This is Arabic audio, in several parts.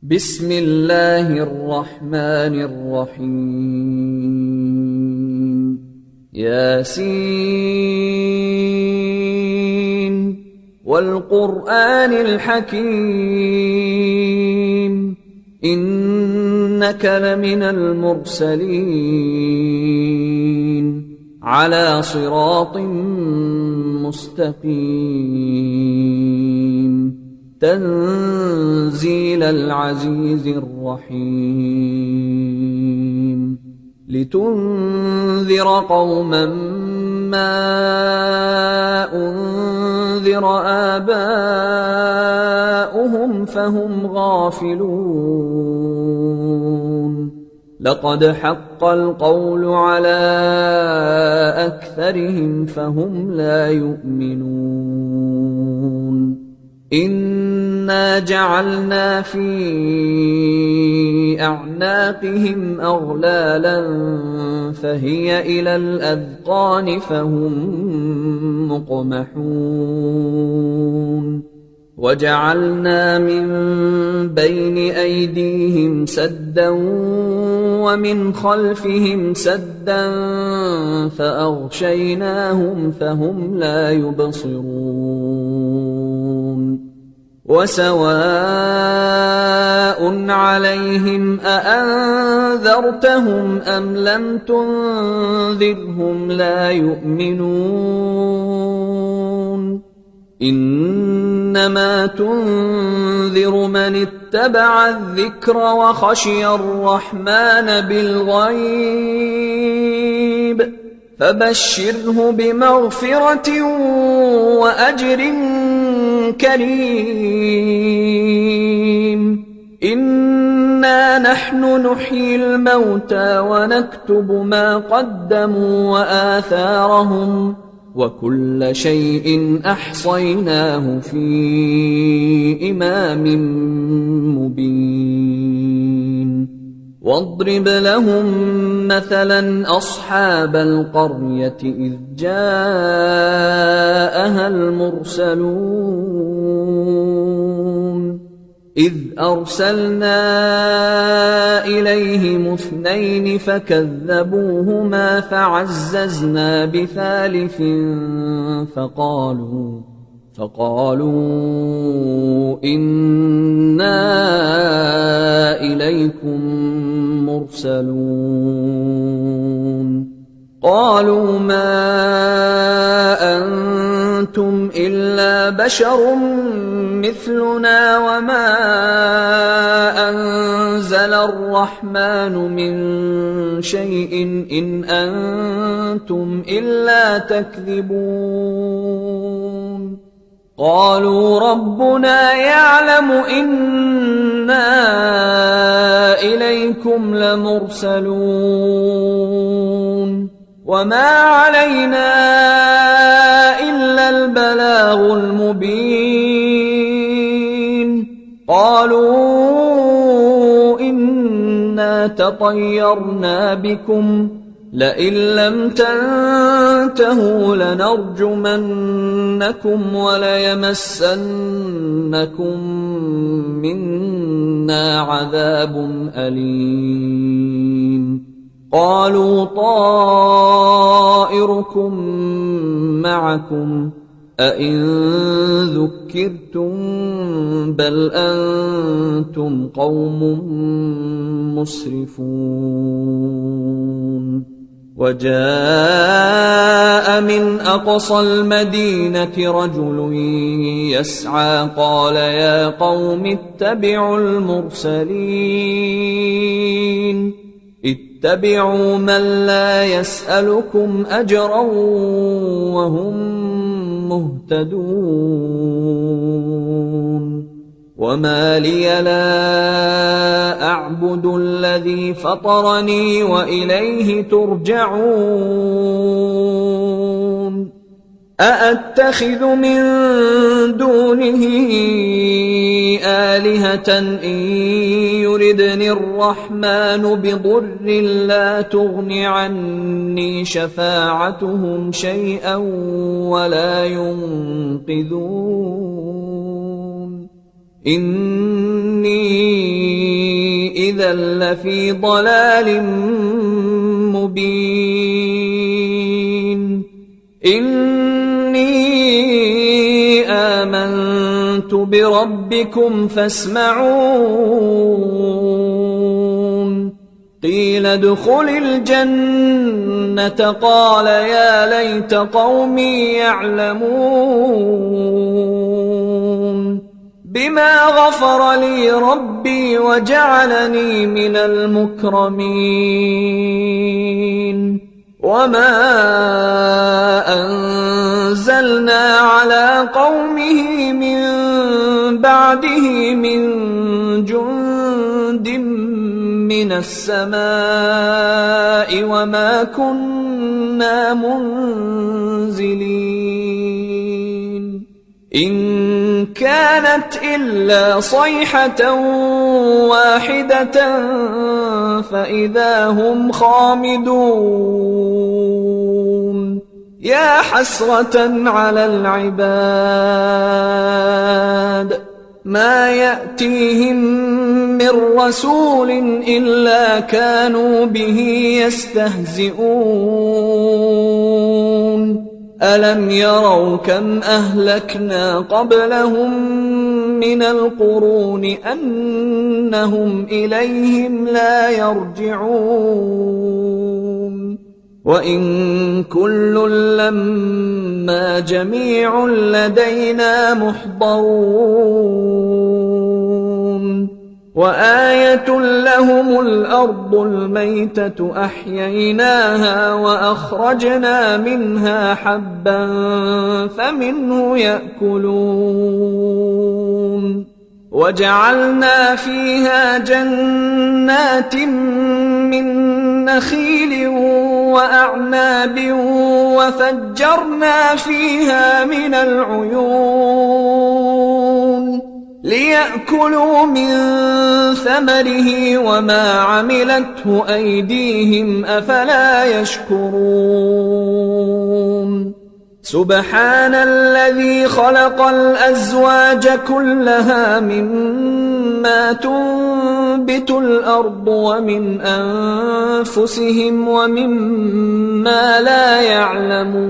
بسم الله الرحمن الرحيم ياسين والقرآن الحكيم إنك لمن المرسلين على صراط مستقيم تنزيل العزيز الرحيم لتنذر قوما ما أنذر آباؤهم فهم غافلون لقد حق القول على أكثرهم فهم لا يؤمنون إنا جعلنا في أعناقهم أغلالا فهي إلى الأذقان فهم مقمحون وجعلنا من بين أيديهم سدا ومن خلفهم سدا فأغشيناهم فهم لا يبصرون وسواء عليهم أأنذرتهم أم لم تنذرهم لا يؤمنون إنما تنذر من اتبع الذكر وخشي الرحمن بالغيب فبشره بمغفرة وأجر كريم إنا نحن نحيي الموتى ونكتب ما قدموا وآثارهم وكل شيء أحصيناه في إمام مبين واضرب لهم مثلا أصحاب القرية إذ جاءها المرسلون إذ أرسلنا إليهم اثنين فكذبوهما فعززنا بثالث فقالوا إنا إليكم مرسلون قالوا ما أنتم إلا بشر مثلنا وما أنزل الرحمن من شيء إن أنتم إلا تكذبون قالوا ربنا يعلم إنا إليكم لمرسلون وما علينا إلا البلاغ المبين قالوا إنا تطيرنا بكم لئن لم تنتهوا لنرجمنكم وليمسنكم منا عذاب أليم قالوا طائركم معكم أئن ذكرتم بل أنتم قوم مسرفون وجاء من أقصى المدينة رجل يسعى قال يا قوم اتبعوا المرسلين اتبعوا من لا يسألكم أجرا وهم مهتدون وما لي لا أعبد الذي فطرني وإليه ترجعون أأتخذ من دونه آلهة إن يردني الرحمن بضر لا تغن عني شفاعتهم شيئا ولا ينقذون إني إذا لفي ضلال مبين إني آمنت بربكم فاسمعون قيل ادخل الجنة قال يا ليت قومي يعلمون بما غفر لي ربي وجعلني من المكرمين وما أنزلنا على قومه من بعده من جند من السماء وما كنا منزلين إن كانت إلا صيحة واحدة فإذا هم خامدون يا حسرة على العباد ما يأتيهم من رسول إلا كانوا به يستهزئون ألم يروا كم أهلكنا قبلهم من القرون أنهم إليهم لا يرجعون وإن كل لما جميع لدينا محضرون وآية لهم الأرض الميتة أحييناها وأخرجنا منها حبا فمنه يأكلون وجعلنا فيها جنات من نخيل وأعناب وفجرنا فيها من العيون ليأكلوا من ثمره وما عملته أيديهم أفلا يشكرون سبحان الذي خلق الأزواج كلها مما تنبت الأرض ومن أنفسهم ومما لا يعلمون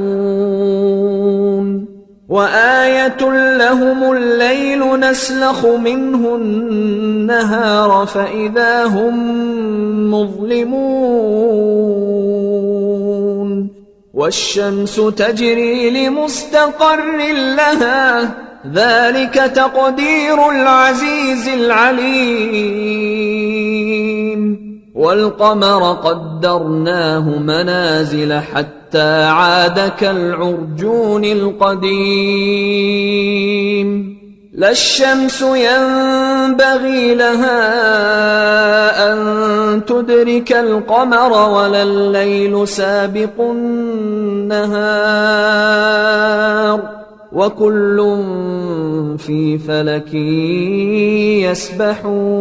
وآية لهم الليل نسلخ منه النهار فإذا هم مظلمون والشمس تجري لمستقر لها ذلك تقدير العزيز العليم والقمر قدرناه منازل حتى عاد كالعرجون القديم لا الشمس ينبغي لها أن تدرك القمر ولا الليل سابق النهار وكل في فلك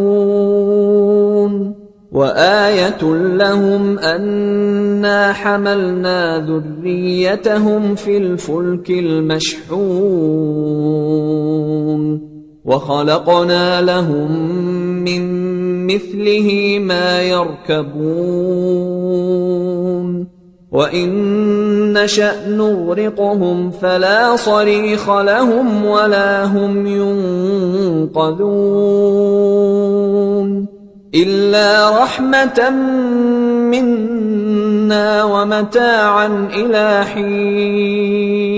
يسبحون وآية لهم أنا حملنا ذريتهم في الفلك المشحون وخلقنا لهم من مثله ما يركبون وإن نشأ نغرقهم فلا صريخ لهم ولا هم ينقذون إلا رحمة منا ومتاعا إلى حين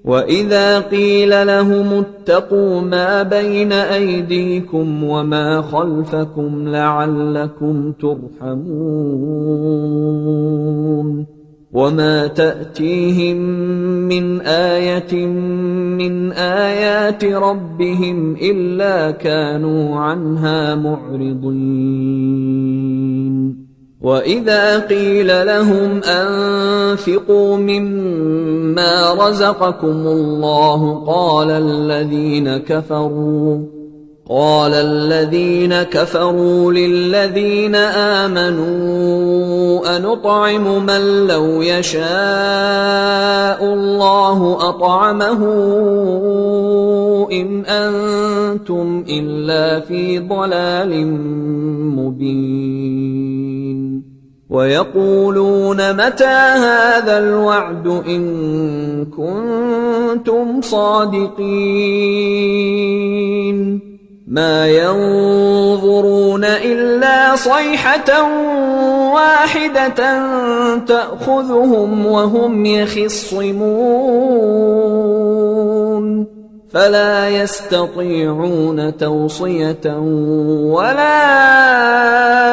وإذا قيل لهم اتقوا ما بين أيديكم وما خلفكم لعلكم ترحمون وما تأتيهم من آية من آيات ربهم إلا كانوا عنها معرضين وإذا قيل لهم أنفقوا مما رزقكم الله قال الذين كفروا للذين آمنوا أنطعم من لو يشاء الله أطعمه إن أنتم إلا في ضلال مبين ويقولون متى هذا الوعد إن كنتم صادقين ما ينظرون إلا صيحة واحدة تأخذهم وهم يخصمون فلا يستطيعون توصية ولا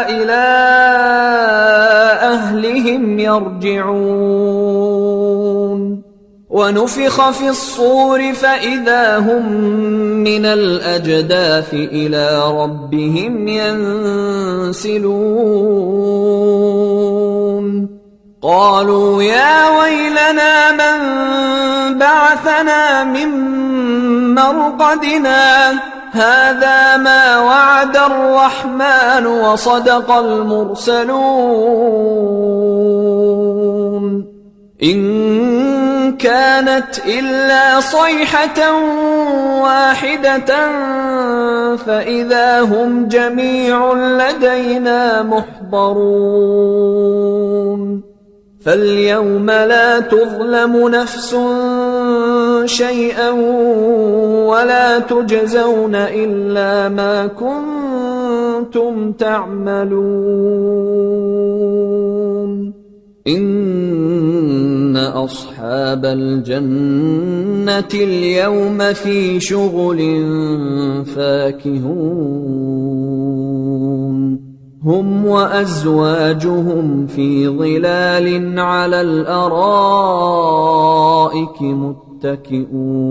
إلى أهلهم يرجعون ونفخ في الصور فإذا هم من الأجداث إلى ربهم ينسلون قالوا يا ويلنا من بعثنا من مرقدنا هذا ما وعد الرحمن وصدق المرسلون إن كانت إلا صيحة واحدة فإذا هم جميع لدينا محضرون فاليوم لا تظلم نفس شيئا ولا تجزون إلا ما كنتم تعملون إن أصحاب الجنة اليوم في شغل فاكهون هم وأزواجهم في ظلال على الأرائك متكئون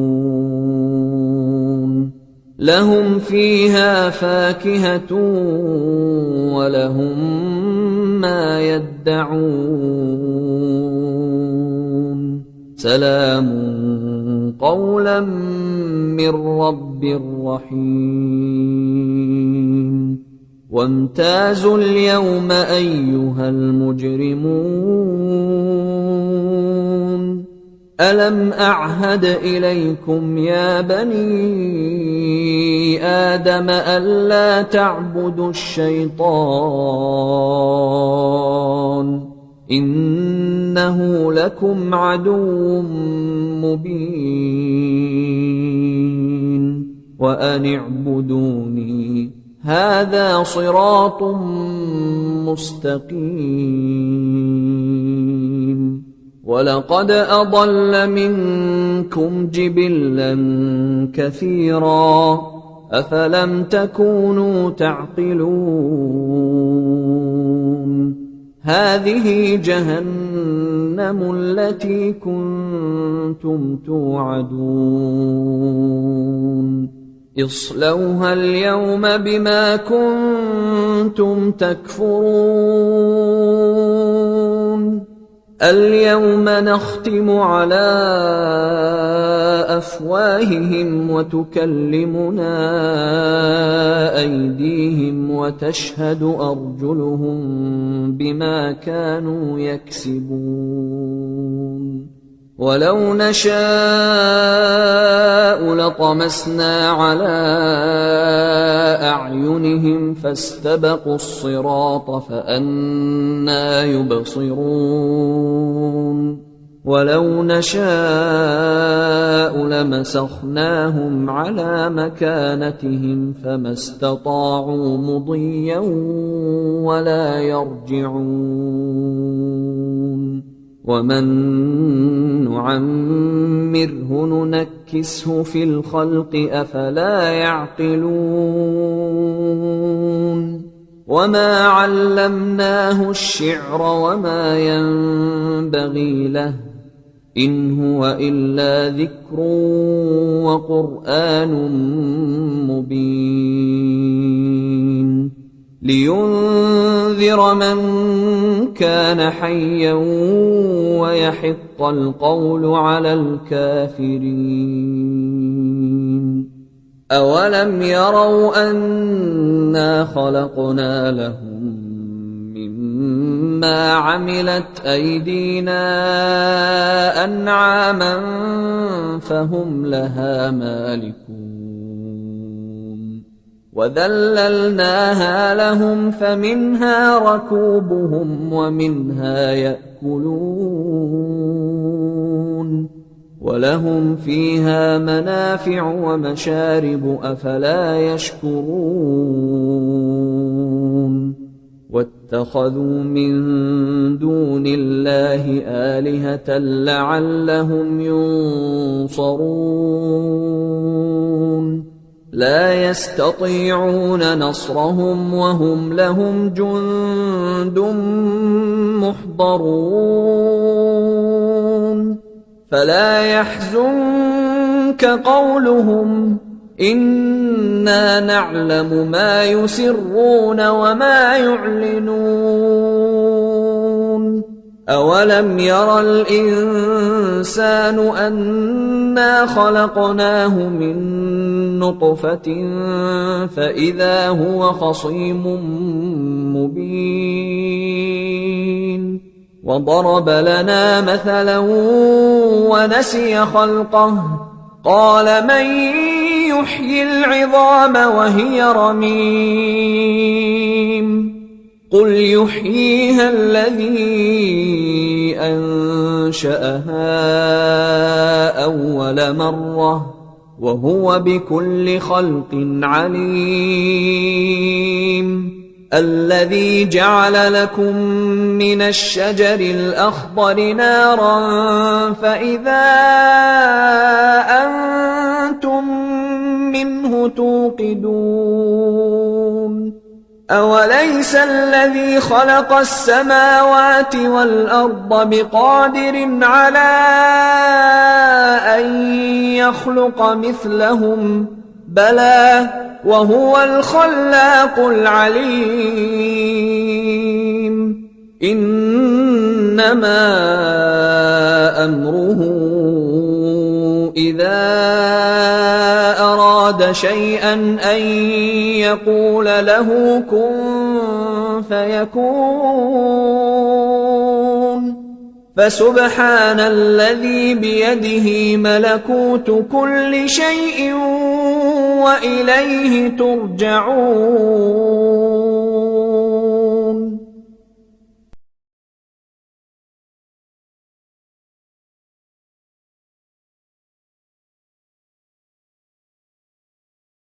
لهم فيها فاكهة ولهم ما يدعون سلام قولا من رب رحيم وامتازوا اليوم أيها المجرمون ألم أعهد إليكم يا بني آدم ألا تعبدوا الشيطان إنه لكم عدو مبين وأن اعبدوني هذا صراط مستقيم ولقد أضل منكم جبلا كثيرا أفلم تكونوا تعقلون هذه جهنم التي كنتم توعدون اصلوها اليوم بما كنتم تكفرون اليوم نختم على أفواههم وتكلمنا أيديهم وتشهد أرجلهم بما كانوا يكسبون ولو نشاء لطمسنا على أعينهم فاستبقوا الصراط فأنى يبصرون ولو نشاء لمسخناهم على مكانتهم فما استطاعوا مضيا ولا يرجعون ومن نعمره ننكسه في الخلق أفلا يعقلون وما علمناه الشعر وما ينبغي له إن هو إلا ذكر وقرآن مبين لينذر من كان حيا ويحق القول على الكافرين أولم يروا أنا خلقنا لهم مما عملت أيدينا أنعاما فهم لها مالكون وذللناها لهم فمنها ركوبهم ومنها يأكلون ولهم فيها منافع ومشارب أفلا يشكرون واتخذوا من دون الله آلهة لعلهم ينصرون لا يستطيعون نصرهم وهم لهم جند محضرون فلا يحزنك قولهم إنا نعلم ما يسرون وما يعلنون أولم ير الإنسان أنا خلقناه من نطفة فإذا هو خصيم مبين وضرب لنا مثلا ونسي خلقه قال من يحيي العظام وهي رميم قل يحييها الذي أنشأها أول مرة وهو بكل خلق عليم الذي جعل لكم من الشجر الأخضر نارا فإذا أنتم منه توقدون أوليس الذي خلق السماوات والأرض بقادر على أن يخلق مثلهم بلى وهو الخلاق العليم إنما أمره إذا أراد شيئا أن يقول له كن فيكون فسبحان الذي بيده ملكوت كل شيء وإليه ترجعون